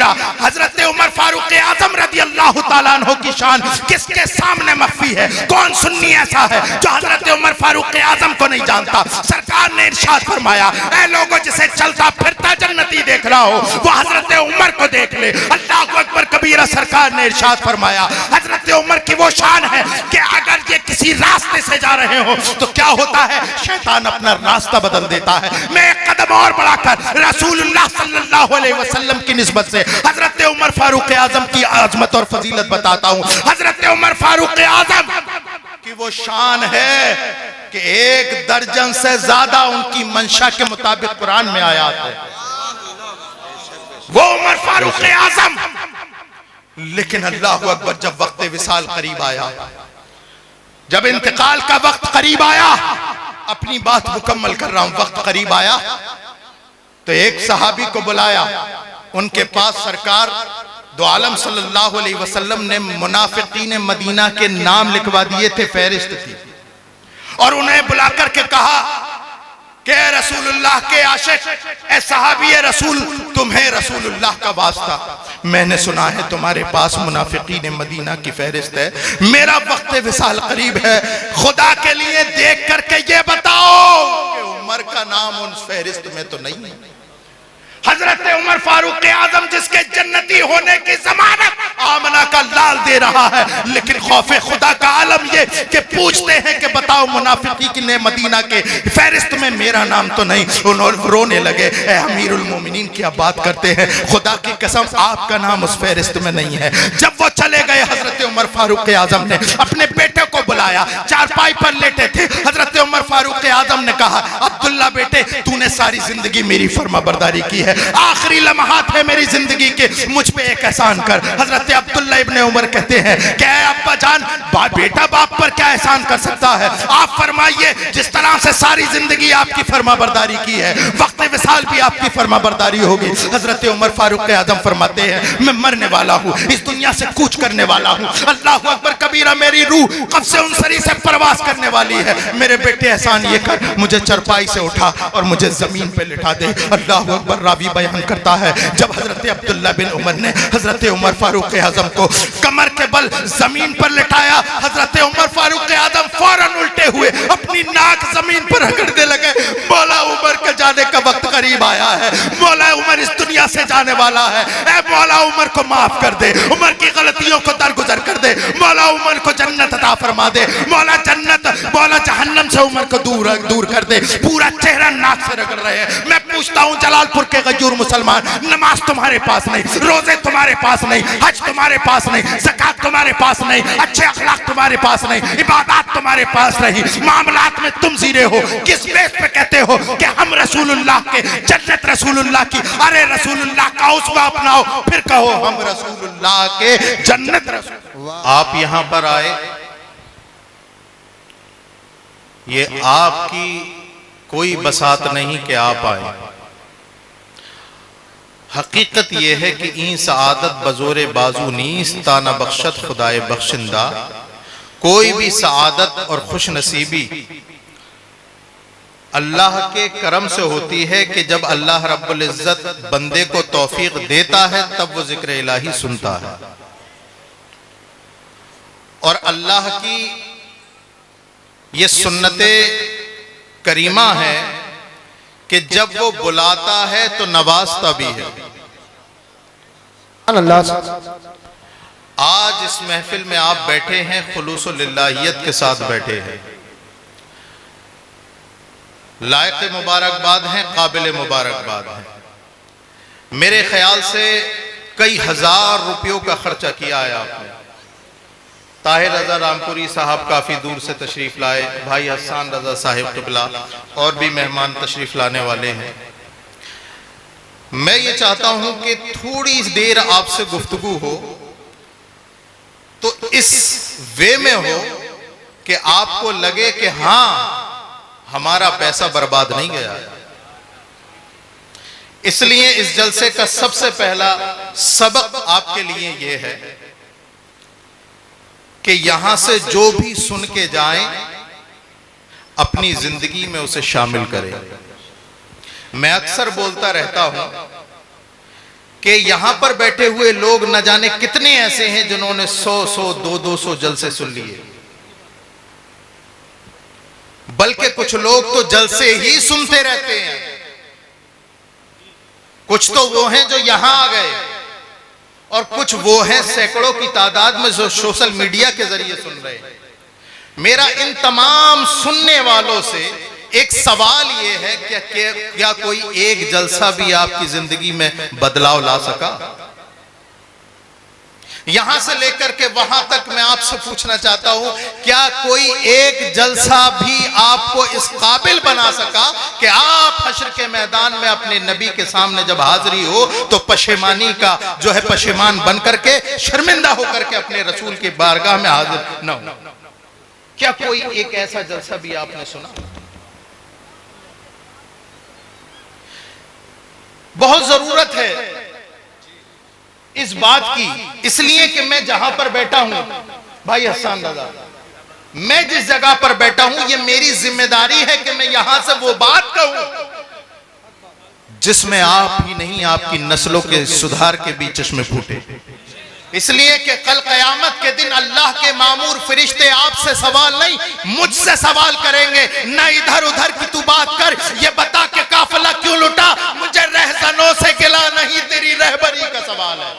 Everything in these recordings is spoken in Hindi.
कबीरा। हजरत उमर फारूक आजम रज़ी अल्लाह ताला अन्हु की शान किसके सामने मख्फी है? कौन सुन्नी ऐसा है जो हजरत उमर फारूक आजम को नहीं जानता? सरकार ने इरशाद फरमाया, ऐ लोगों जिसे चलता फिरता जन्नती देख रहा हो वो हजरत उमर को देख ले। अल्लाहु अकबर कबीरा। सरकार ने इरशाद फरमाया, हजरत उमर की वो शान है कि अगर ये किसी रास्ते से जा रहे हो तो क्या होता है, शैतान अपना रास्ता बदल देता है। मैं एक कदम और बढ़ाकर रसूलुल्लाह सल्लल्लाहु अलैहि वसल्लम की निस्बत से हजरत उमर फारूक आजम की आजमत और फजीलत बताता हूँ। हजरत उमर फारूक आजम की वो शान है कि 1 दर्जन से ज्यादा उनकी मंशा के मुताबिक कुरान में आयात है। वो उमर फारूक आजम। लेकिन अल्लाहु अकबर, जब वक्त विसाल करीब आया, जब इंतकाल का वक्त करीब आया, अपनी बात मुकम्मल कर रहा हूं, वक्त करीब आया तो एक सहाबी को बुलाया। उनके पास सरकार दो आलम सल्लल्लाहु अलैहि वसल्लम ने मुनाफिकीन मदीना के नाम लिखवा दिए थे, फहरिस्त थी, और उन्हें बुलाकर के कहा कि रसूलुल्लाह के आशिक, ए सहाबी रसूल, तुम्हें रसूलुल्लाह का वास्ता, मैंने सुना है तुम्हारे पास मुनाफिकीन मदीना की फहरिस्त है, मेरा वक्त विसाल करीब है, खुदा के लिए देख करके ये बताओ कि उमर का नाम उन फहरिस्त में तो नहीं है। हजरत उमर फारूक आजम जिसके जन्नती होने की जमानत आमना का लाल दे रहा है, लेकिन खौफे खुदा का आलम ये कि पूछते हैं कि बताओ मुनाफिकीन मदीना के फहरिस्त में मेरा नाम तो नहीं। उन्होंने रोने लगे, ए अमीरुल मोमिनीन क्या बात करते हैं, खुदा की कसम आपका नाम उस फहरिस्त में नहीं है। जब वो चले गए, हजरत उमर फारूक आजम ने अपने बेटे को बुलाया, चारपाई पर लेटे थे। हजरत उमर फारूक आजम ने कहा, अब्दुल्ला बेटे, तूने सारी जिंदगी मेरी फर्माबरदारी की है, आखिरी लम्हात है मेरी जिंदगी के, मुझ पे एक एहसान कर। हजरत अब्दुल्ला इब्ने उमर कहते हैं कि अब्बा जान, बेटा बाप पर क्या एहसान कर सकता है, आप फरमाइए, जिस तरह से सारी जिंदगी आपकी फर्माबरदारी की है, वक्त विसाल भी आपकी फर्माबरदारी होगी। हजरत उमर फारूक आजम फरमाते हैं, मैं मरने वाला हूँ, इस दुनिया से कूच करने वाला हूँ, अल्लाहु अकबर कबीरा, मेरी रूह कब से उन सरी से प्रवास करने वाली है, मेरे बेटे एहसान ये कर, मुझे चरपाई से उठा और मुझे जमीन पे लिटा दे। अल्लाहु अकबर। रावी बयान करता है, जब हजरत अब्दुल्ला बिन उमर ने हजरत उमर फारूक आजम को कमर के बल जमीन पर लिटाया, हजरत उमर फारूक आजम फौरन उल्टे हुए अपनी नाक जमीन पर रगड़ने लगे। मौला उमर के जाने का वक्त करीब आया है, मौला उमर इस दुनिया से जाने वाला है, ऐ मौला उमर को माफ कर दे, उमर की गलतियों को दरगुजर कर दे, मौला उमर को जन्नत अता फरमा दे, मौला जन्नत, मौला जहन्नम से उमर को दूर कर दे। पूरा चेहरा नाक से रगड़ रहे हैं। मैं पूछता हूँ, जलालपुर के गजूर मुसलमान, नमाज तुम्हारे पास नहीं, रोजे तुम्हारे पास नहीं, हज तुम्हारे पास नहीं, ज़कात तुम्हारे पास नहीं, अच्छे अखलाक तुम्हारे पास नहीं, इबादत तुम्हारे पास नहीं, मामलात में तुम जीरे हो, किस बेस पे कहते हो कि हम रसूलुल्लाह के, जन्नत रसूलुल्लाह की? अरे रसूलुल्लाह का उसवा अपनाओ, फिर कहो हम रसूलुल्लाह के, जन्नत रसूल। आप यहां पर आए, ये आपकी कोई बसात नहीं कि आप आए, हकीकत यह है कि ई सआदत बजोरे बाजू नीस ताना बख्शत खुदाए बख्शिंदा। कोई भी सआदत और खुश नसीबी अल्लाह के करम से होती है कि जब अल्लाह रब्बुल इज्जत बंदे को तौफीक देता है तब वो जिक्र इलाही सुनता है, और अल्लाह की ये सुन्नते करीमा है कि जब वो बुलाता है तो नवाजता भी है। आज इस महफिल में आप बैठे हैं, खुलूसुल लिल्लाहियत के साथ बैठे हैं, लायक मुबारकबाद हैं, काबिल मुबारकबाद हैं। मेरे ख्याल से कई हजार रुपयों का खर्चा किया है आपने। ताहिर रजा रामपुरी साहब काफ़ी दूर से तशरीफ़ लाए, भाई हसन रजा साहिब क़िबला और भी मेहमान तशरीफ़ लाने वाले हैं। मैं ये चाहता हूं कि थोड़ी देर आपसे गुफ्तगू हो तो इस वे में हो कि आपको लगे कि हाँ, हमारा पैसा बर्बाद नहीं गया। इसलिए इस जलसे का सबसे पहला सबक आपके लिए यह है कि यहां से जो भी सुन के जाएं अपनी जिंदगी में उसे शामिल करें। मैं अक्सर बोलता रहता हूं कि यहां पर बैठे हुए लोग न जाने कितने ऐसे हैं जिन्होंने 100 200 जलसे सुन लिए, बल्कि कुछ लोग तो जलसे ही सुनते रहते हैं। कुछ तो वो हैं जो यहां आ गए और कुछ वो हैं सैकड़ों की तादाद में जो सोशल मीडिया के जरिए सुन रहे हैं। मेरा इन तमाम सुनने वालों से एक सवाल ये है कि क्या कोई एक जलसा भी आपकी जिंदगी में बदलाव ला सका? यहां से लेकर के वहां तक मैं आपसे पूछना चाहता हूं, क्या कोई एक जलसा भी आपको इस काबिल बना सका कि आप हश्र के मैदान में अपने नबी के सामने जब हाजिरी हो तो पशेमानी का जो है पशेमान बन करके शर्मिंदा होकर के अपने रसूल की बारगाह में हाजिर न हो? क्या कोई एक ऐसा जलसा भी आपने सुना? बहुत जरूरत है इस बात की, इसलिए कि मैं जहां पर बैठा हूं भाई हसन दादा, मैं जिस जगह पर बैठा हूं ये मेरी जिम्मेदारी है कि मैं यहां से वो बात कहूं जिसमें आप ही नहीं आपकी नस्लों के सुधार के भी चश्मे फूटे। इसलिए कि कल कयामत के दिन अल्लाह के मामूर फरिश्ते आपसे सवाल नहीं मुझसे सवाल करेंगे, ना इधर उधर की तू बात कर, ये बता के काफिला क्यों लुटा, मुझे रहज़नों से गिला नहीं तेरी रहबरी का सवाल है।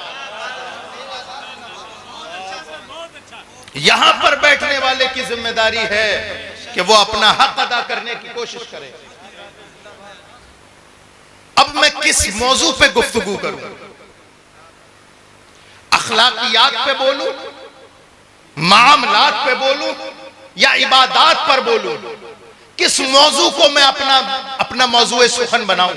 यहां पर बैठने वाले की जिम्मेदारी है कि वो अपना हक अदा करने की कोशिश करे। अब मैं किस मौजू पे गुफ्तगू करूं? अखलाकियात पे बोलूं, मामलात पे बोलूं या इबादात पर बोलूं? किस मौजू को मैं अपना मौजूए सुखन बनाऊं?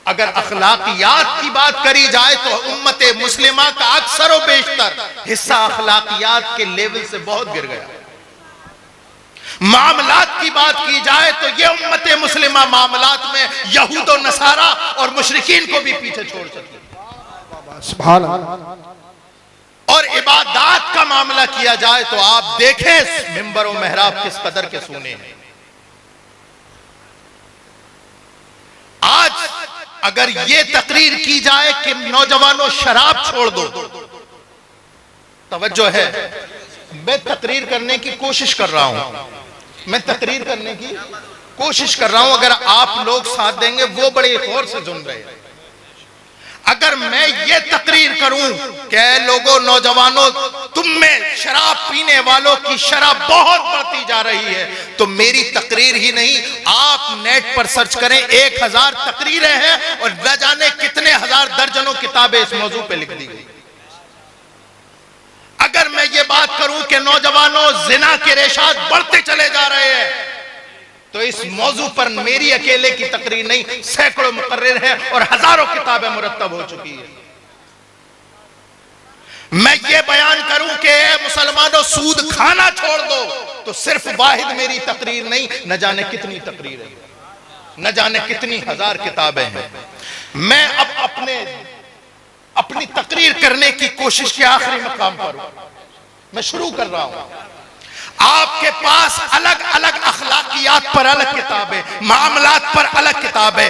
अगर अखलाकियात की बात करी जाए तो उम्मत मुस्लिमा का अक्सर और बेशतर हिस्सा अखलाकियात के लेवल से बहुत गिर गया। मामलात की बात की जाए तो ये उम्मत मुस्लिमा मामलात में यहूद और नसारा और मुशरिकीन को भी पीछे छोड़ सकी। और इबादात का मामला किया जाए तो आप देखें मिंबर और मेहराब किस कदर के सूने हैं। आज अगर ये तकरीर की जाए कि नौजवानों शराब छोड़ दो, तवज्जो है, मैं तकरीर करने की कोशिश कर रहा हूं, मैं तकरीर करने की कोशिश कर रहा हूं, अगर आप लोग साथ देंगे वो बड़े गौर से सुन रहे हैं। अगर मैं ये तकरीर करूं कि लोगों नौजवानों तुम में शराब पीने वालों की शराब बहुत बढ़ती जा रही है, तो मेरी तकरीर ही नहीं, आप नेट पर सर्च करें 1000 तकरीरें हैं और न जाने कितने हजार दर्जनों किताबें इस मौजू पे लिख दी गई। अगर मैं ये बात करूं कि नौजवानों जिना के रेशात बढ़ते चले जा रहे हैं, तो इस मौजू पर मेरी अकेले की तकरीर नहीं, सैकड़ों मुकर्रिर हैं और हजारों किताबें मुरत्तब हो चुकी है। मैं ये बयान करूं कि मुसलमानों सूद खाना छोड़ दो, तो सिर्फ वाहिद मेरी तकरीर नहीं, न जाने कितनी तकरीर है, न जाने कितनी हजार किताबें हैं। मैं अब अपनी तकरीर करने की कोशिश के आखिरी मकाम पर हूं, मैं शुरू कर रहा हूं। आपके पास अलग अलग अखलाकियात पर अलग किताबें, मामलात पर अलग किताबें,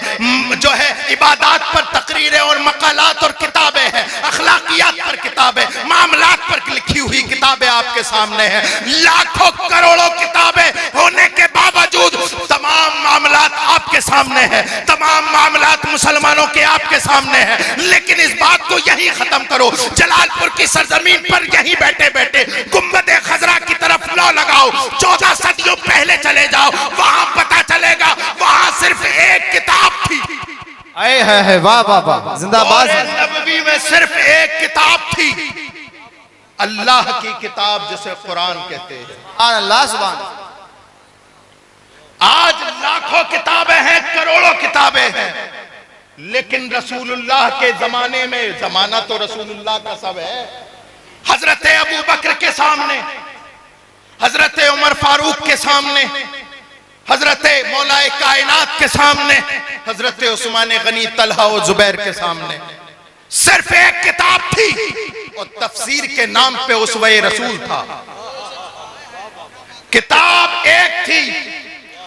जो है इबादात पर तकरीरें और मकालात और किताबें हैं, अखलाकियात पर किताबें, मामलात पर लिखी हुई किताबें आपके सामने हैं। लाखों करोड़ों किताबें होने के बावजूद तमाम मामलात आपके सामने हैं, तमाम मामलात मुसलमानों के आपके सामने हैं। लेकिन इस बात को यही खत्म करो, जलालपुर की सरजमीन पर यही बैठे बैठे गुंबद खजरा की तरफ लौ लगाओ, 14 सदियों पहले चले जाओ, वहां पता चलेगा वहां सिर्फ एक किताब थी। आए है वाह वाह वाह, जिंदाबाद। नबवी में सिर्फ एक किताब थी, अल्लाह की किताब जिसे कुरान कहते हैं। अल्लाह सुभान। आज लाखों किताबें हैं, करोड़ों किताबें हैं, लेकिन रसूलुल्लाह के जमाने में, जमाना तो रसूलुल्लाह का सब है, हजरत अबू बकर के सामने, हजरत उमर फारूक के सामने, हजरत मौलाए कायनात के सामने, हजरत उस्मान गनी, तलहा और जुबैर के सामने सिर्फ एक किताब थी और तफसीर के नाम पे उसवे रसूल था। किताब एक थी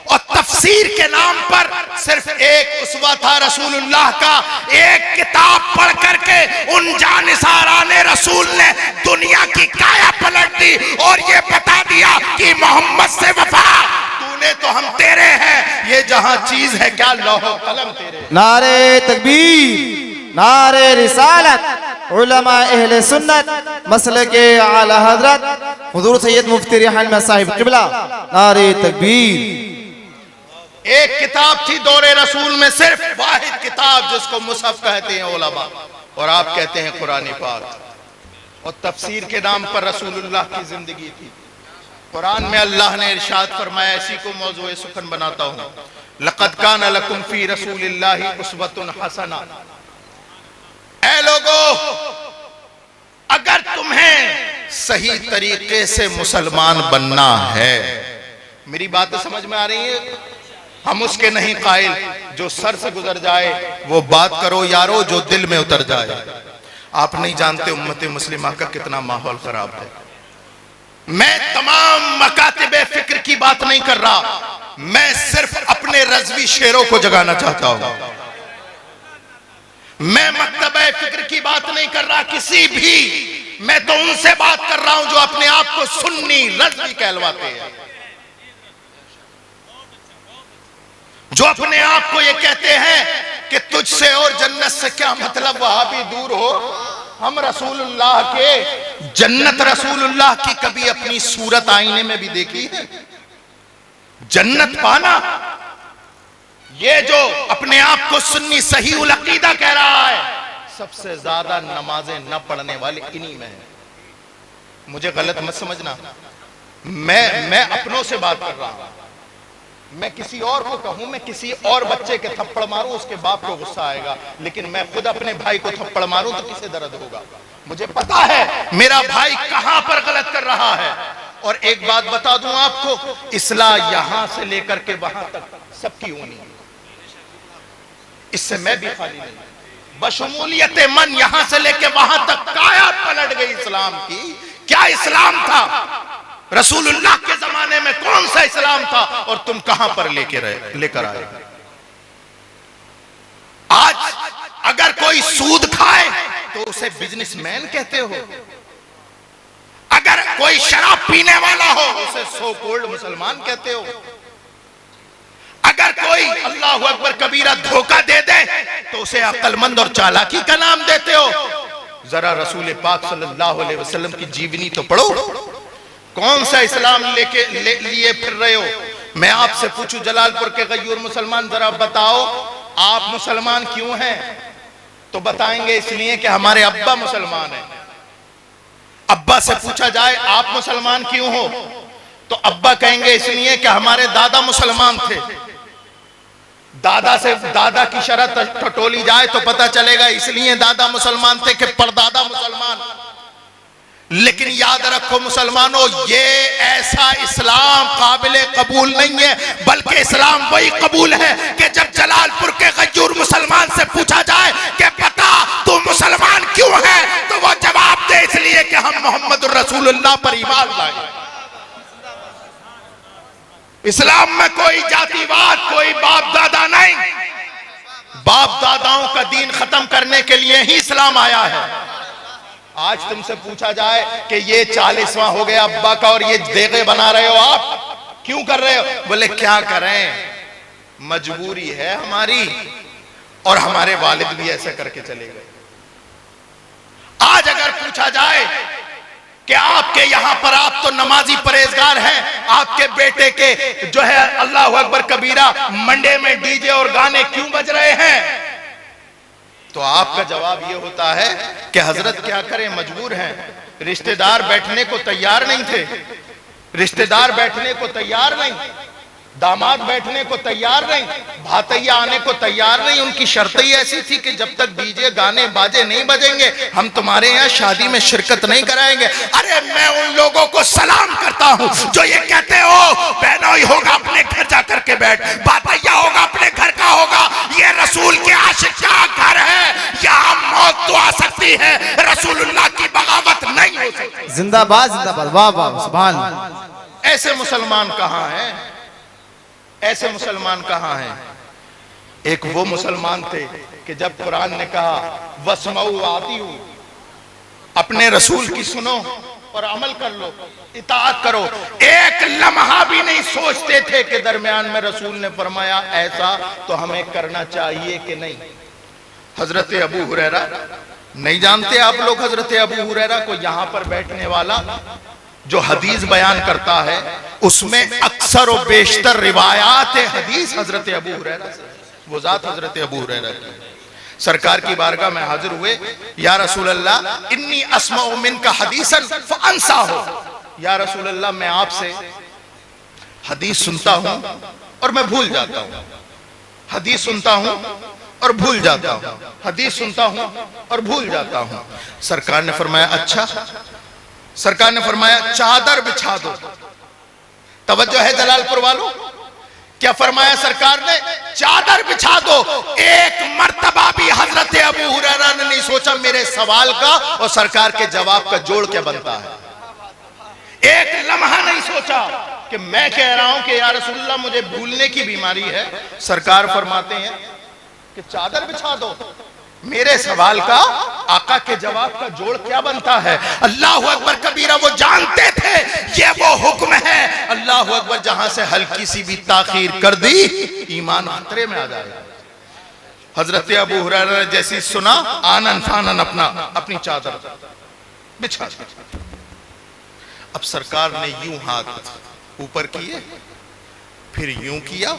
और तफसीर के नाम पर सिर्फ एक उसवा था रसूलुल्लाह का। एक किताब पढ़ करके उन जानिसाराने रसूल ने दुनिया की काया पलट दी और ये बता दिया कि मोहम्मद से वफा, तूने तो हम तेरे हैं, ये जहां चीज है क्या लौह कलम तेरे। नारे तकबीर, नारे रिसालत, उलमा अहले सुन्नत, मसलके आला हजरत हुजूर सैयद मुफ्ती रिहान साहिब किबला, नारे तकबीर। एक किताब थी दौरे रसूल में, सिर्फ वाहिद किताब जिसको मुसहफ कहते हैं उलमा, और आप कहते हैं कुरान पाक। और तफसीर के नाम पर रसूलुल्लाह की जिंदगी थी। कुरान में अल्लाह ने इरशाद फरमाया, इसी को मौजूए सुखन बनाता हूं, लक़द कान लकुम फी रसूलिल्लाहि उस्वतुन हसना। ऐ लोगों, अगर तुम्हें सही तरीके से मुसलमान बनना है, मेरी बात समझ में आ रही है? हम उसके नहीं कायल जो सर से गुजर जाए वो बात करो यारो जो दिल में उतर जाए। आप नहीं जानते उम्मत मुस्लिमा का कितना माहौल खराब है। मैं तमाम मकातिबे फिक्र की बात नहीं कर रहा, मैं सिर्फ अपने रज़वी शेरों को जगाना चाहता हूं। मैं मकतबे फिक्र की बात नहीं कर रहा किसी भी, मैं तो उनसे बात कर रहा हूं जो अपने आप को सुन्नी रज़वी कहलवाते हैं, जो अपने आप को ये कहते हैं कि तुझसे और जन्नत से क्या मतलब, वहां भी दूर हो। हम रसूलुल्लाह के, जन्नत रसूलुल्लाह की कभी अपनी सूरत आईने में भी देखी है? जन्नत पाना, ये जो अपने आप को सुन्नी सही उल अकीदा कह रहा है, सबसे ज्यादा नमाजें न पढ़ने वाले इन्हीं में है। मुझे गलत मत समझना, मैं अपनों से बात कर रहा हूं। मैं किसी और को कहूं, मैं किसी और बच्चे के थप्पड़ मारूं, उसके बाप को गुस्सा आएगा, लेकिन मैं खुद अपने भाई को थप्पड़ मारूं तो किसे दर्द होगा? मुझे पता है मेरा भाई कहां पर गलत कर रहा है। और एक बात बता दूं आपको, इस्लाह यहां से लेकर के वहां तक सबकी होनी है, इससे मैं भी खाली नहीं। बशमूलियत मन यहां से लेकर वहां तक काया पलट गई इस्लाम की। क्या इस्लाम था? रसूलुल्लाह के जमाने में कौन सा इस्लाम था और तुम कहां पर लेकर आए? आज अगर कोई सूद खाए तो उसे बिजनेसमैन कहते हो, अगर कोई शराब पीने वाला हो उसे सो कोल्ड मुसलमान कहते हो, अगर कोई अल्लाह अकबर कबीरा धोखा दे दे तो उसे अक्लमंद और चालाकी का नाम देते हो। जरा रसूल पाक सल्लल्लाहु अलैहि वसल्लम की जीवनी तो पढ़ो। कौन सा इस्लाम लिए फिर रहे हो? मैं आपसे पूछूं, जलालपुर के गयूर मुसलमान, जरा बताओ आप मुसलमान क्यों हैं? तो बताएंगे इसलिए कि हमारे अब्बा मुसलमान हैं। अब्बा से पूछा जाए आप मुसलमान क्यों हो, तो अब्बा कहेंगे इसलिए कि हमारे दादा मुसलमान थे। दादा से दादा की शरत टटोली जाए तो पता चलेगा इसलिए दादा मुसलमान थे कि परदादा मुसलमान। लेकिन याद रखो मुसलमानों, ये ऐसा इस्लाम काबिल कबूल नहीं है, बल्कि इस्लाम वही कबूल है कि जब जलालपुर के गयूर मुसलमान से पूछा जाए कि बता तू मुसलमान क्यों है, तो वो जवाब दे इसलिए कि हम मोहम्मद रसूलुल्लाह पर ईमान लाए। इस्लाम में कोई जातिवाद, कोई बाप दादा नहीं। बाप दादाओं का दीन खत्म करने के लिए ही इस्लाम आया है। आज तुमसे पूछा जाए कि ये 40वां हो गया अब्बा का और ये देगे बना रहे हो आप, क्यों कर रहे हो? बोले क्या करें, मजबूरी है हमारी, और हमारे वालिद भी ऐसे करके चले गए। आज अगर पूछा जाए कि आपके यहां पर, आप तो नमाजी परहेजगार हैं, आपके बेटे के जो है अल्लाह अकबर कबीरा मंडे में डीजे और गाने क्यों बज रहे हैं, तो आपका जवाब यह होता है कि हजरत क्या करें, मजबूर हैं। रिश्तेदार बैठने को तैयार नहीं थे, रिश्तेदार बैठने को तैयार नहीं, दामाद बैठने को तैयार नहीं, भातैया आने को तैयार नहीं। उनकी शर्त ही ऐसी थी कि जब तक डीजे गाने बाजे नहीं बजेंगे हम तुम्हारे यहाँ शादी में शिरकत नहीं कराएंगे। अरे मैं उन लोगों को सलाम करता हूँ जो ये कहते हो बहनोई होगा अपने घर जाकर के बैठ, भातैया होगा अपने घर का होगा, ये रसूल के आशिक का घर है, यहाँ मौत तो आ सकती है, रसूलुल्लाह की बगावत नहीं हो सकती। जिंदाबाद जिंदाबाद, वाह वाह सुभान। ऐसे मुसलमान कहाँ हैं? ऐसे मुसलमान कहां हैं? एक वो मुसलमान थे कि जब कुरान ने कहा वस्मऊ आतिऊ, अपने रसूल की सुनो और अमल कर लो, इताअत करो, एक लम्हा भी नहीं सोचते थे कि दरमियान में रसूल ने फरमाया ऐसा तो हमें करना चाहिए कि नहीं। हजरत अबू हुरैरा, नहीं जानते आप लोग हजरत अबू हुरैरा को? यहां पर बैठने वाला जो हदीस बयान करता है उसमें अक्सर और बेशतर रिवायात हदीस हजरत अबू हुरैरा से, वो जात हजरत अबू हुरैरा की। सरकार की बारगाह में हाजिर हुए, या रसूल अल्लाह इन्नी अस्माउ मिनका हदीसन फअंसा हो, या रसूल अल्लाह मैं आपसे हदीस सुनता हूं और मैं भूल जाता हूं, हदीस सुनता हूं और भूल जाता हूं, हदीस सुनता हूं और भूल जाता हूं। सरकार ने फरमाया अच्छा, सरकार ने फरमाया चादर बिछा दो। तवज्जो है जलालपुर वालों, क्या फरमाया सरकार ने? चादर बिछा दो। एक मर्तबा भी हजरत अबू हुरैरा ने नहीं सोचा मेरे सवाल का और सरकार के जवाब का जोड़ क्या बनता है। एक लम्हा नहीं सोचा कि मैं कह रहा हूं कि या रसूलल्लाह मुझे भूलने की बीमारी है। सरकार फरमाते हैं कि चादर बिछा दो, मेरे सवाल का आका के जवाब का जोड़ क्या बनता है। अल्लाह अकबर कबीरा, वो जानते थे ये वो हुक्म है। अल्लाह अकबर, जहां से हल्की सी भी ताखीर कर दी ईमान खतरे में आ जाएगा। हजरत अबू हुरैरा ने जैसी सुना, आनन फानन अपनी चादर बिछा दी। अब सरकार ने यूं हाथ ऊपर किए, फिर यूं किया।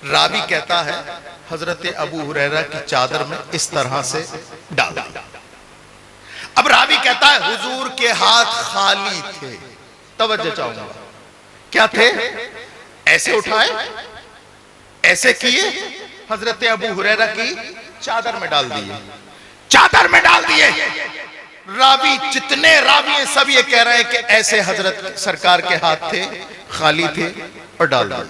रावी कहता है हजरत अबू हुरैरा की चादर में इस तरह से डाल दिया। अब रावी कहता है हुजूर के हाथ खाली थे। तवज्जो चाहूंगा, क्या थे? ऐसे उठाए, ऐसे किए, हजरत अबू हुरैरा की चादर में डाल दिए, चादर में डाल दिए। रावी, जितने रावी हैं सब ये कह रहे हैं कि ऐसे हजरत सरकार के हाथ थे, खाली थे और डाल दिए,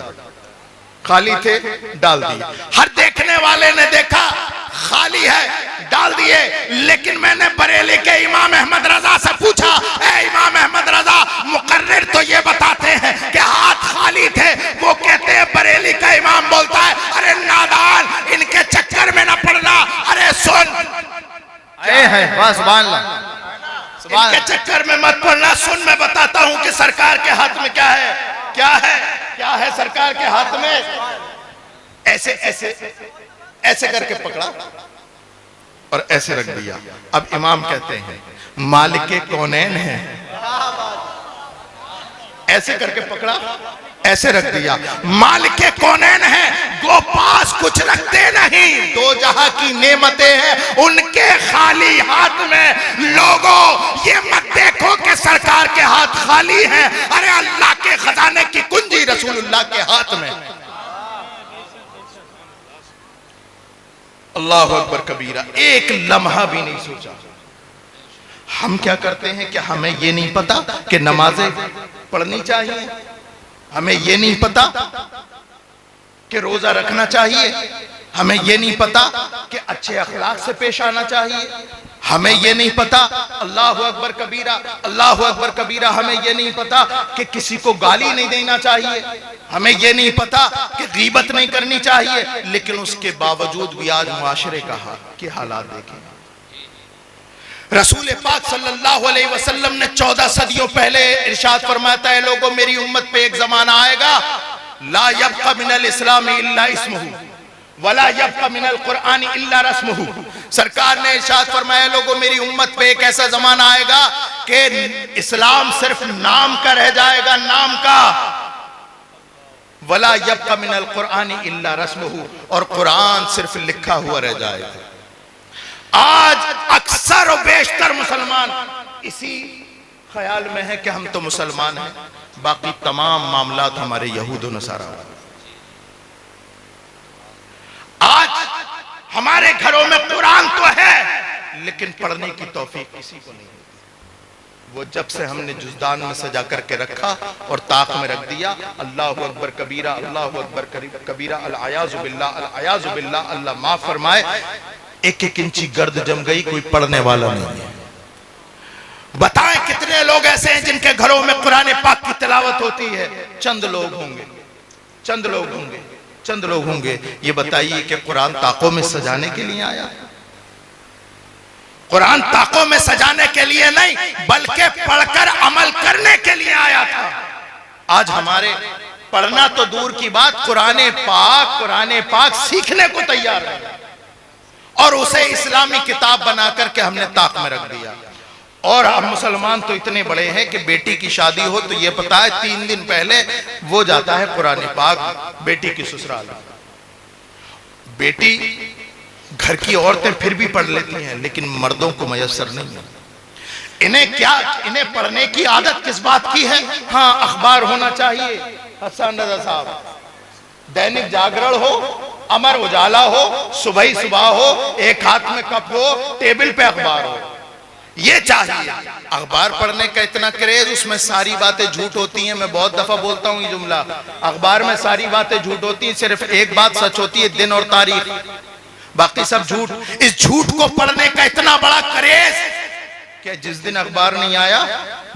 खाली थे डाल दिए। हर देखने वाले ने देखा खाली है, डाल दिए। लेकिन मैंने बरेली के इमाम अहमद रजा से पूछा, ए इमाम अहमद रजा, मुकर्रिर तो ये बताते हैं कि हाथ खाली थे। वो कहते हैं, बरेली का इमाम बोलता है, अरे नादान, इनके चक्कर में ना पड़ना। अरे सुन, इनके चक्कर में मत पड़ना। सुन, मैं बताता हूं कि सरकार के हाथ में क्या है, क्या है, क्या है सरकार के हाथ में। ऐसे ऐसे ऐसे करके पकड़ा और ऐसे रख दिया। अब इमाम कहते हैं मालिक कौनैन है, ऐसे करके पकड़ा, ऐसे रख दिया। मालिक कौनैन है, वो पास कुछ रखते नहीं, दो जहां की नेमतें हैं उनके खाली हाथ में। लोगों, ये मत देखो कि सरकार के हाथ खाली हैं। अरे अल्लाह के खजाने की कुंजी रसूलुल्लाह के हाथ में। अल्लाह अकबर कबीरा, एक लम्हा भी नहीं सोचा। हम क्या करते हैं कि हमें ये नहीं पता कि नमाजें पढ़नी चाहिए, हमें ये नहीं पता कि रोजा रखना चाहिए, हमें ये नहीं पता कि अच्छे अखलाक से पेश आना चाहिए, हमें ये नहीं पता, अल्लाह अकबर कबीरा, अल्लाह अकबर कबीरा, हमें ये नहीं पता कि किसी को गाली नहीं देना चाहिए, हमें ये नहीं पता कि गीबत नहीं करनी चाहिए। लेकिन उसके बावजूद भी आज मुआशरे के हालात देखें। रसूल पाक सल्लल्लाहु अलैहि वसल्लम ने 14 सदियों पहले इरशाद फरमाया था, लोगों मेरी उम्मत पे एक जमाना आएगा, ला यब्का मिनल इस्लाम इल्ला इस्मुहु वला यब्का मिनल कुरआन इल्ला रस्मुहु। सरकार ने इरशाद फरमाया, लोगों मेरी उम्मत पे एक ऐसा जमाना आएगा कि इस्लाम सिर्फ नाम का रह जाएगा, नाम का। वला यब्का मिनल कुरआन इल्ला रस्मुहु, और कुरान सिर्फ लिखा हुआ रह जाएगा। आज अक्सर और बेशतर मुसलमान इसी ख्याल में है कि हम तो मुसलमान हैं, बाकी तमाम मामलात हमारे यहूद और नसारा। आज हमारे घरों में कुरान तो है लेकिन पढ़ने की तौफीक किसी को नहीं होती। वो जब से हमने जुज़दान में सजा करके रखा और ताक में रख दिया, अल्लाह अकबर कबीरा, अल्लाह अकबर कबीरा, अल-अयाज़ु बिल्लाह, अल-अयाज़ु बिल्लाह, अल्लाह माफ फरमाए, एक एक इंची गर्द जम गई, कोई पढ़ने वाला नहीं है। बताएं कितने लोग ऐसे हैं जिनके घरों में कुरान पाक की तिलावत होती है? चंद लोग होंगे, चंद लोग होंगे। ये बताइए कि कुरान ताकों में सजाने के लिए आया? कुरान ताकों में सजाने के लिए नहीं, बल्कि पढ़कर अमल करने के लिए आया था। आज हमारे पढ़ना तो दूर की बात, कुरान पाक सीखने को तैयार है और उसे इस्लामी किताब बना करके हमने ताक में रख दिया। और अब मुसलमान तो इतने बड़े हैं कि बेटी की शादी हो तो ये पता है 3 दिन पहले वो जाता है कुरान पाक बेटी की ससुराल। बेटी घर की औरतें फिर भी पढ़ लेती हैं, लेकिन मर्दों को मयसर नहीं है। इन्हें पढ़ने की आदत किस बात की है? हाँ, अखबार होना चाहिए, हसन रजा साहब, दैनिक जागरण हो, अमर उजाला हो, सुबह हो, एक हाथ में कप हो, टेबल पे अखबार हो, ये चाहिए। अखबार पढ़ने का इतना क्रेज, उसमें सारी बातें झूठ होती हैं। मैं बहुत दफा बोलता हूँ ये जुमला, अखबार में सारी बातें झूठ होती हैं, सिर्फ एक बात सच होती है, दिन और तारीख, बाकी सब झूठ। इस झूठ को पढ़ने का इतना बड़ा क्रेज कि जिस दिन अखबार नहीं आया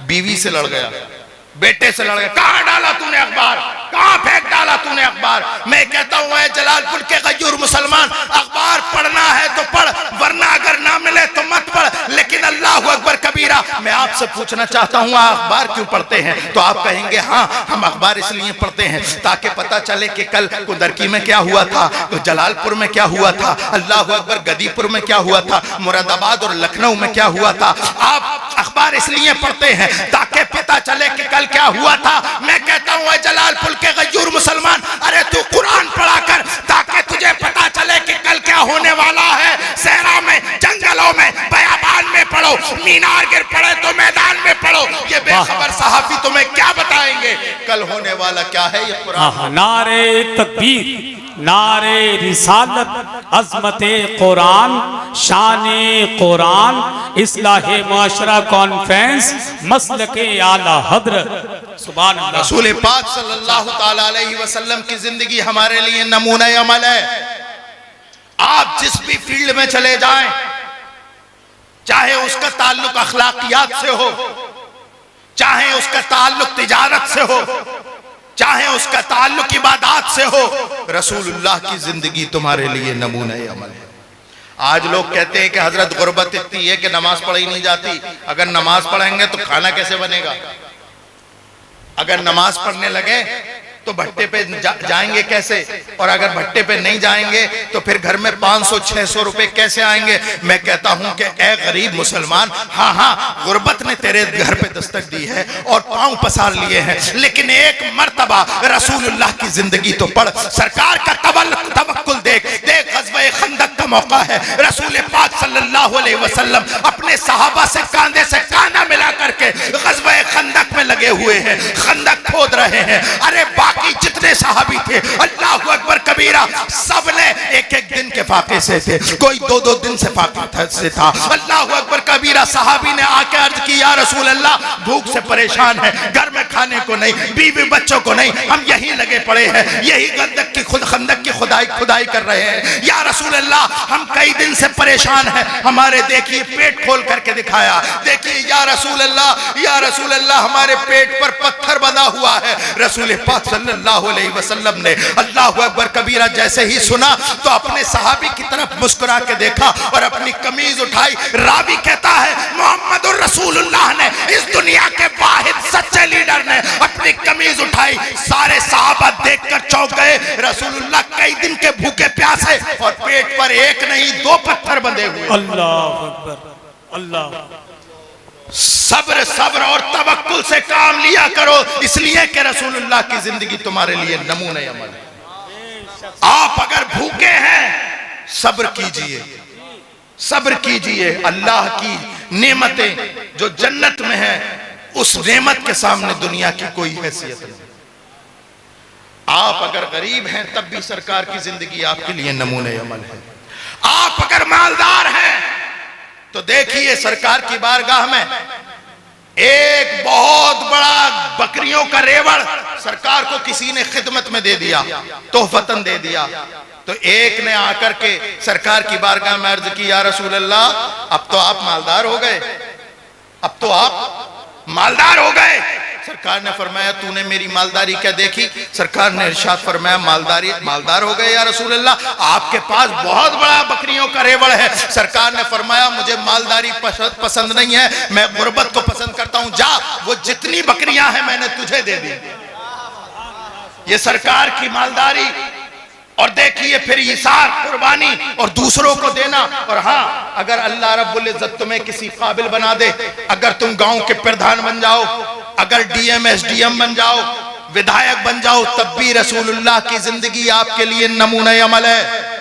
बीवी से लड़ गया, बेटे से लड़ गया, कहां डाला तूने अखबार, कहां फेंक डाला तूने अखबार। मैं कहता हूं जलालपुर के गयूर मुसलमान, अखबार पढ़ना है तो पढ़, वरना अगर ना मिले तो मत पढ़, लेकिन अल्लाह अकबर कबीरा। मैं आपसे पूछना चाहता हूं, आप अखबार क्यों पढ़ते हैं? तो आप कहेंगे हाँ, हम अखबार इसलिए पढ़ते हैं ताकि पता चले कि कल कुदरकी में क्या हुआ था, तो जलालपुर में क्या हुआ था, अल्लाह अकबर गदीपुर में क्या हुआ था, मुरादाबाद और लखनऊ में क्या हुआ था। आप अखबार इसलिए पढ़ते हैं ताकि पता चले कि कल क्या हुआ था। मैं कहता हूं जलालपुर के गयूर मुसलमान, अरे तू कुरान पढ़ा कर ताकि तुझे पता चले कि कल क्या होने वाला है। सहरा में, जंगलों में, बयाबान में पढ़ो, मीनार गिर पड़े तो मैदान में पढ़ो। ये बेखबर सहाफी तुम्हें क्या बताएंगे कल होने वाला क्या है। ये कुरान। नारे तकबीर, नारे रिसालत, अज़मते कुरान, शाने कुरान, इस्लाहे मुआशरा कॉन्फ्रेंस, मसलके आला हज़रत। सुभान अल्लाह। रसूल पाक सल्लल्लाहु ताला अलैहि वसल्लम की जिंदगी हमारे लिए नमूना अमल है। आप जिस भी फील्ड में चले जाएं, चाहे उसका ताल्लुक अखलाकियात से हो, चाहे उसका ताल्लुक तिजारत से हो, चाहे उसका ताल्लुक इबादत से हो, रसूलुल्लाह की जिंदगी तुम्हारे लिए नमूना अमल है। आज लोग कहते हैं कि हजरत गुर्बत इतनी है कि नमाज पढ़ी नहीं जाती। अगर नमाज पढ़ेंगे तो खाना कैसे बनेगा? अगर नमाज पढ़ने लगे तो भट्टे पे जाएंगे कैसे? और अगर भट्टे पे नहीं जाएंगे तो फिर घर में 500-600 रुपए कैसे आएंगे? मैं कहता हूं कि ए गरीब मुसलमान, हाँ, गुर्बत ने तेरे घर पे दस्तक दी है और पांव पसार लिए हैं, लेकिन एक मर्तबा रसूलुल्लाह की जिंदगी तो पढ़। सरकार का तवक्कुल देख। ग़ज़वा खंदक का मौका है, रसूल पाक सल्लल्लाहु अलैहि वसल्लम अपने सहाबा से कांधे से कांधा मिला करके ग़ज़वा खंदक में लगे हुए हैं, खंदक खोद रहे हैं। अरे बाकी जितने सहाबी थे, अल्लाह अकबर कबीरा, सब ने एक दिन के फाके से थे, कोई 2-2 दिन से फाके से था। अल्लाह अकबर कबीरा। सहाबी ने आके अर्ज की, या रसूल अल्लाह, भूख से परेशान है, घर में खाने को नहीं, बीवी बच्चों को नहीं, हम यहीं लगे पड़े हैं, यही खंदक की खुदाई कर रहे हैं। या रसूल अल्लाह, हम कई दिन से परेशान हैं, हमारे देखिए पेट खोल करके दिखाया, देखिए या रसूल अल्लाह, हमारे पेट पर पत्थर बंधा हुआ है। रसूल पाक सल्लल्लाहु अलैहि वसल्लम ने अल्लाहु अकबर कबीरा जैसे ही सुना तो अपने सहाबी की तरफ मुस्कुरा के देखा और अपनी कमीज उठाई। रावी कहता है मोहम्मदुर रसूलुल्लाह ने, इस दुनिया के वाहिद सच्चे लीडर ने अपनी कमीज उठाई। सारे सहाबा देखकर चौंक गए। रसूलुल्लाह कई दिन के भूखे प्यासे और पेट पर एक नहीं 2 पत्थर बंधे हुए। अल्लाह अकबर, अल्लाह। सब्र और तवक्कुल से काम लिया करो, इसलिए कि रसूलुल्लाह की जिंदगी तुम्हारे लिए नमूने अमल है। आप अगर भूखे हैं, सब्र कीजिए। अल्लाह की नेमतें जो जन्नत में है, उस नेमत के सामने दुनिया की कोई हैसियत नहीं। आप अगर गरीब हैं तब भी सरकार की जिंदगी आपके लिए नमूने अमल है। आप अगर मालदार हैं तो देखिए सरकार की बारगाह में एक बहुत बड़ा बकरियों का रेवड़ सरकार को किसी ने खिदमत में दे दिया, तोहफतन दे दिया। तो एक ने आकर के सरकार की बारगाह में अर्ज की, या रसूल अल्लाह, अब तो आप मालदार हो गए, सरकार ने फरमाया तूने मेरी मालदारी क्या देखी? सरकार ने इरशाद फरमाया मालदार हो गए या रसूल अल्लाह, आपके पास बहुत बड़ा बकरियों का रेवड़ है। सरकार ने फरमाया मुझे मालदारी पसंद नहीं है, मैं गुर्बत को पसंद करता हूं, जा वो जितनी बकरियां हैं मैंने तुझे दे दी। ये सरकार की मालदारी। और देखिए फिर इसार, कुर्बानी और दूसरों को देना। और हाँ, अगर अल्लाह रब्बुल इज्जत तुम्हें किसी काबिल बना दे, अगर तुम गांव के प्रधान बन जाओ, अगर डीएम एसडीएम बन जाओ, विधायक बन जाओ, तब भी रसूलुल्लाह की जिंदगी आपके लिए नमूना अमल है।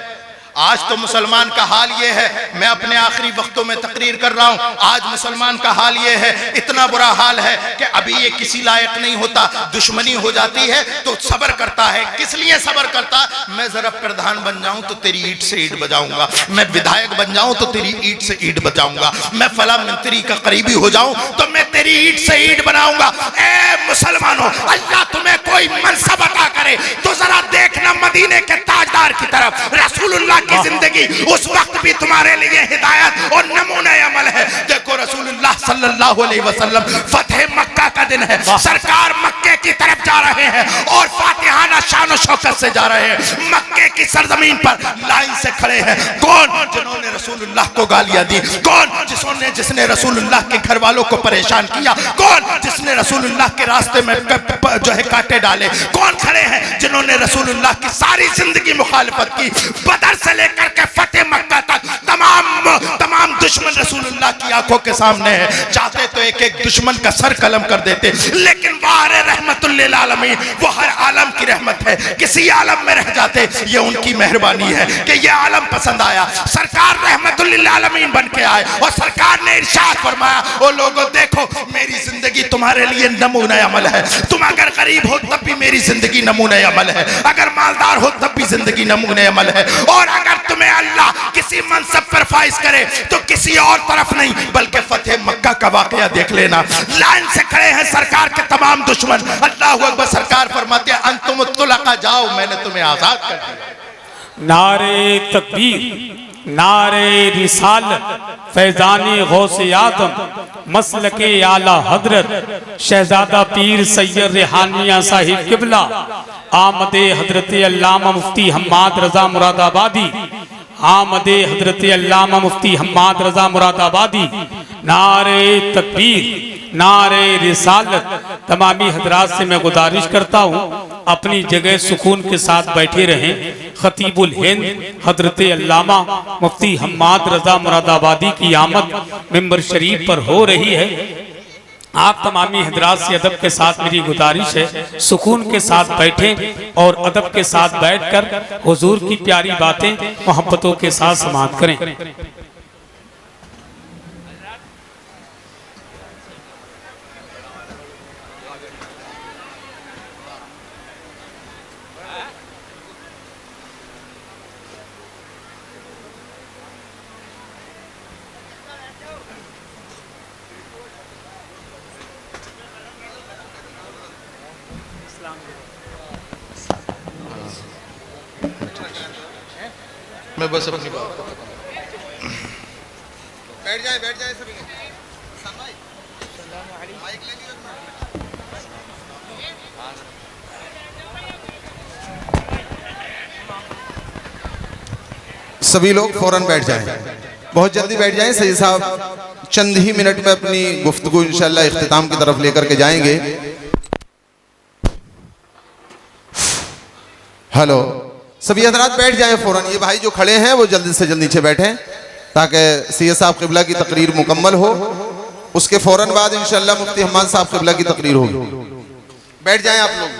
आज तो मुसलमान का हाल ये है, मैं अपने आखिरी वक्तों में तकरीर कर रहा हूं, आज मुसलमान का हाल ये है, इतना बुरा हाल है कि अभी ये किसी लायक नहीं होता, दुश्मनी हो जाती है तो सब्र करता है। किस लिए सब्र करता? मैं जरा प्रधान बन जाऊं तो तेरी ईंट से ईंट बजाऊंगा, मैं विधायक बन जाऊं तो तेरी ईंट से ईंट बजाऊंगा, मैं फला मंत्री का करीबी हो जाऊं तो मैं तेरी ईंट से ईंट बनाऊंगा। ए मुसलमानों, अल्लाह तुम्हें कोई मनसब अता करे तो जरा देखना मदीने के ताजदार की तरफ। रसूलुल्लाह की जिंदगी उस वक्त भी तुम्हारे लिए हिदायत और नमूना अमल है। देखो रसूलुल्लाह सल्लल्लाहु अलैहि वसल्लम, फतेह मक्का का दिन है, सरकार मक्के की तरफ जा रहे हैं और फातिहाना शान शौकत से जा रहे हैं। मक्के की सरजमीन पर लाइन से खड़े हैं कौन? जिन्होंने रसूलुल्लाह को गालियां दी। कौन? जिसने रसूलुल्लाह के घर वालों को परेशान किया। कौन? जिसने रसूलुल्लाह के रास्ते में जो है कांटे डाले। कौन खड़े हैं जिन्होंने रसूलुल्लाह की सारी जिंदगी मुखालिफत की? बदर से लेकर के फतेह मक्का तक तमाम दुश्मन रसूलुल्लाह की आंखों के सामने है। चाहते तो एक एक दुश्मन का सर कलम कर देते, लेकिन बाहर रहमतुल लिल आलमीन, वो हर आलम की रहमत है, किसी आलम में रह जाते। ये उनकी मेहरबानी है कि ये आलम पसंद आया, सरकार रहमतुल लिल आलमीन बन के आए और सरकार ने इरशाद फरमाया, ओ लोगों देखो मेरी जिंदगी तुम्हारे लिए नमूना अमल है। तुम अगर गरीब हो तब भी मेरी जिंदगी नमूना अमल है, अगर मालदार हो तब भी जिंदगी नमूना अमल है। और अगर तुम्हें अल्लाह किसी मनसब पर फाइज करे तो किसी और तरफ नहीं बल्कि फतेह मक्का का वाकया देख लेना। लाइन से खड़े हैं सरकार के तमाम दुश्मन। अल्लाहु अकबर। सरकार फरमाते हैं अंतुम तुलका, जाओ मैंने तुम्हें आजाद कर दिया। नारे तकबीर, नारे रिसालत, फैजानी गौसे आदम, मसलके आला हजरत शहजादा पीर सैयद रेहानिया साहिब किबला, आमदे हजरत अल्लामा मुफ्ती हम्माद रजा मुरादाबादी, आमदे हजरत अल्लामा मुफ्ती हम्माद रजा मुरादाबादी। नारे तकबीर, नारे रिसालत। तमामी हजरात से मैं गुजारिश करता हूँ अपनी जगह सुकून के साथ बैठे रहें। खतीबुल हिंद हजरत अल्लामा मुफ्ती हम्माद रजा मुरादाबादी की आमद मिंबर शरीफ पर हो रही है। आप तमामी हजरात से अदब के साथ मेरी गुजारिश है, सुकून के साथ बैठें और अदब के साथ बैठकर हुजूर की प्यारी बातें मोहब्बतों के साथ समाअत करें। मैं बस अपनी बात बैठ जाए सभी। सभी लोग फौरन बैठ जाएं, बहुत जल्दी बैठ जाएं। सैयद साहब चंद ही मिनट में अपनी गुफ्तगू इंशाअल्लाह इख्तिताम की तरफ लेकर के जाएंगे। हेलो, सभी हजरात बैठ जाएं फौरन। ये भाई जो खड़े हैं वो जल्दी से जल्द नीचे बैठें ताकि सैयद साहब क़िबला की तकरीर मुकम्मल हो। उसके फौरन बाद इंशाअल्लाह मुफ्ती हम्माद साहब क़िबला की तकरीर होगी। बैठ जाएं आप लोग।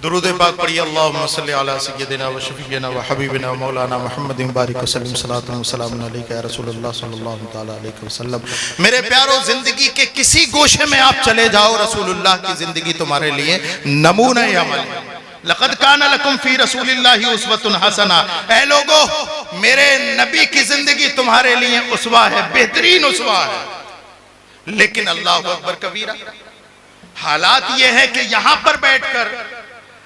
दुरूद पाक पढ़िए। अल्लाहुम्मा सल्लि अला सय्यिदिना व शफीना व हबीबिना व मौलाना मुहम्मद बारिक वसल्लम सलातु व सलाम अलैका या रसूलुल्लाह सल्लल्लाहु तआला अलैहि वसल्लम। मेरे प्यारो, जिंदगी के किसी गोशे में आप चले जाओ, रसूलुल्लाह की जिंदगी तुम्हारे लिए नमूना अमल है। लक़द काना लकुम फी रसूलिल्लाहि उस्वतुन हसना। ऐ लोगो, मेरे नबी की जिंदगी तुम्हारे लिए उसवा है, बेहतरीन उसवा है। लेकिन अल्लाहु अकबर कबीरा, हालात ये है कि यहां पर बैठकर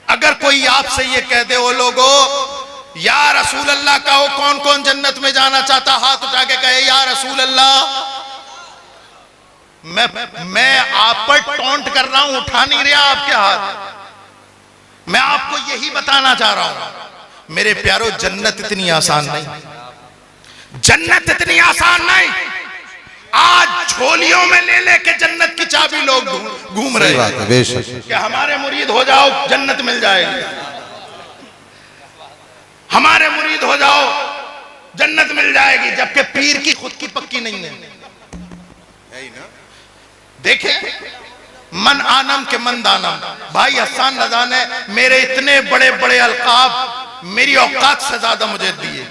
अगर कोई आपसे ये कह दे, ओ लोगो या रसूल अल्लाह का हो, कौन कौन जन्नत में जाना चाहता, हाथ उठा के कहे या रसूल अल्लाह। मैं आप पर टॉन्ट कर रहा हूं, उठा नहीं रहा आपके हाथ। मैं आपको यही बताना चाह रहा हूं मेरे प्यारो, जन्नत इतनी आसान नहीं, जन्नत इतनी आसान नहीं। आज झोलियों में ले लेके जन्नत की चाबी लोग घूम रहे सही बात है, हैं बेशक। कि हमारे मुरीद हो जाओ जन्नत मिल जाएगी, हमारे मुरीद हो जाओ जन्नत मिल जाएगी, जबकि पीर की खुद की पक्की नहीं है। देखें, मन आनम के मन दानम। भाई हसन रजा ने मेरे इतने बड़े बड़े अलकाब मेरी औकात से ज्यादा मुझे दिए।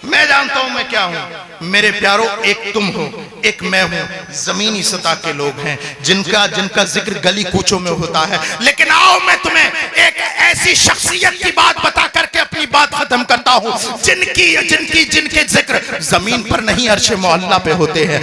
मैं जानता हूं मैं क्या हूं। मेरे प्यारो, एक तुम हो, एक मैं हूं। जमीनी सतह के लोग हैं जिनका जिक्र गली कूचों में होता है। लेकिन आओ मैं तुम्हें एक ऐसी शख्सियत की बात बता करके अपनी बात खत्म करता हूं जिनके जिक्र जमीन पर नहीं अर्श मोहल्ला पे होते हैं।